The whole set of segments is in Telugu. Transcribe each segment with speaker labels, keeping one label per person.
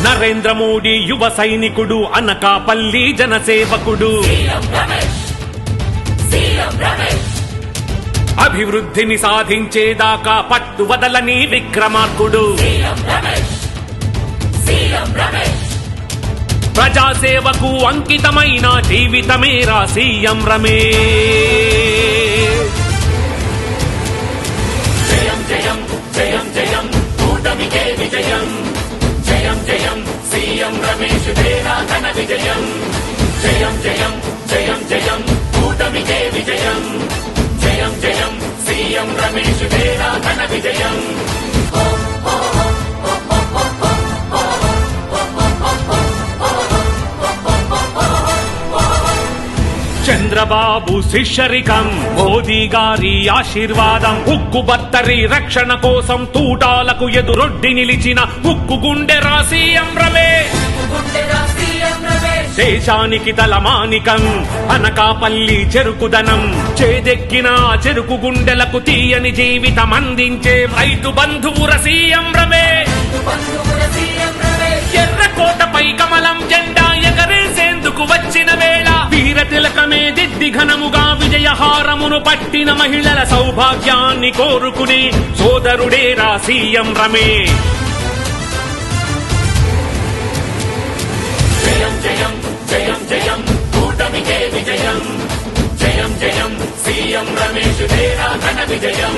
Speaker 1: నరేంద్ర మోడీ యువ సైనికుడు, అనకాపల్లి జనసేవకుడు. అభివృద్ధిని సాధించేదాకా పట్టు వదలని విక్రమార్కుడు. ప్రజాసేవకు అంకితమైన జీవితమేరా సీఎం రమేష్. జయం జయం జయం జయం కూటమికే విజయం. జయం జయం సీఎం రమేష్ తేరా ఘన విజయం. జయం జయం జయం జయం కూటమికే విజయం. జయం జయం సీఎం రమేష్ తేరా ఘన విజయం. చంద్రబాబు శిష్యరికం, మోదీ గారి ఆశీర్వాదం. ఉక్కు బత్తరి రక్షణ కోసం తూటాలకు ఎదురొడ్డి నిలిచిన ఉక్కు గుండె సీఎం రమేష్. దేశానికి తలమానికం, అనకాపల్లి చెరుకుదనం. చేదెక్కిన చెరుకు గుండెలకు తీయని జీవితం అందించే రైతు బంధువుర సీఎం రమేష్. ఎర్రకోటపై కమలం జెండా ఎగరేసేందుకు వచ్చిన వేళ వీర తిలకమే దిద్ది ఘనముగా విజయహారమును పట్టిన మహిళల సౌభాగ్యాన్ని కోరుకుని సోదరుడేరా సీఎం రమేష్. జయం జయం జయం జయం కూటమికే విజయం. జయం జయం సీఎం రమేష్ తేరా ఘన విజయం.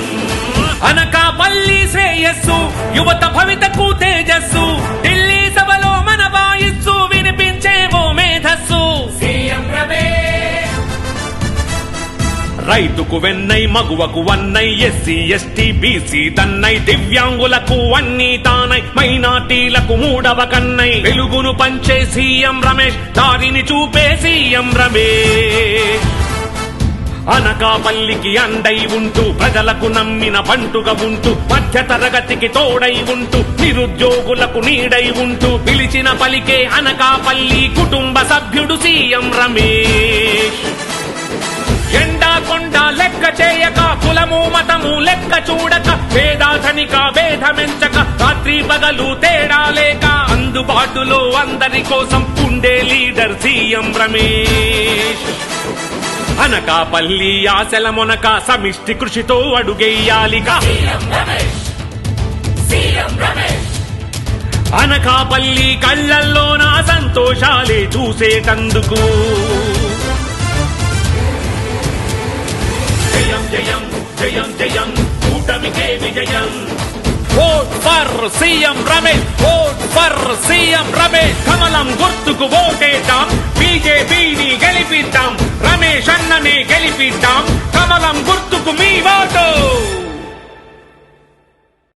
Speaker 1: అనకాపల్లి శ్రేయస్సు, యువత భవితకు తేజస్సు. ఢిల్లీ సభలో మన వాయిస్సు వినిపించేవో మేధస్సు. సీఎం రమేష్. రైతుకు వెన్నై, మగువకు వన్నై, ఎస్సీ ఎస్టీ బీసీ తన్నై, దివ్యాంగులకు అన్నీ తానై, మైనార్టీలకు మూడవ కన్నై, వెలుగును పంచే సీఎం రమేష్, దారిని చూపే సీఎం రమేష్. అనకాపల్లికి అండై ఉంటూ, ప్రజలకు నమ్మిన బంటుగా ఉంటూ, మధ్య తరగతికి తోడై ఉంటూ, నిరుద్యోగులకు నీడై ఉంటూ, పిలిచిన పలికే అనకాపల్లి కుటుంబ సభ్యుడు సీఎం రమేష్. ఎండా కొండ లెక్క చేయక, కులము మతము లెక్క చూడక, వేదాధనిక భేదమెంచక, రాత్రి పగలు తేడా లేక, అందుబాటులో అందరి కోసం ఉండే లీడర్ సీఎం రమేష్. అనకాపల్లి ఆశల మొనక, సమిష్టి కృషితో అడుగెయ్యాలిక. అనకాపల్లి కళ్ళల్లో నా సంతోషాలే చూసేటందుకు. జయం జయం జయం జయం కూటమికే విజయం. Vote for CM Ramesh, vote for CM Ramesh. కమలం గుర్తుకు ఓటేద్దాం,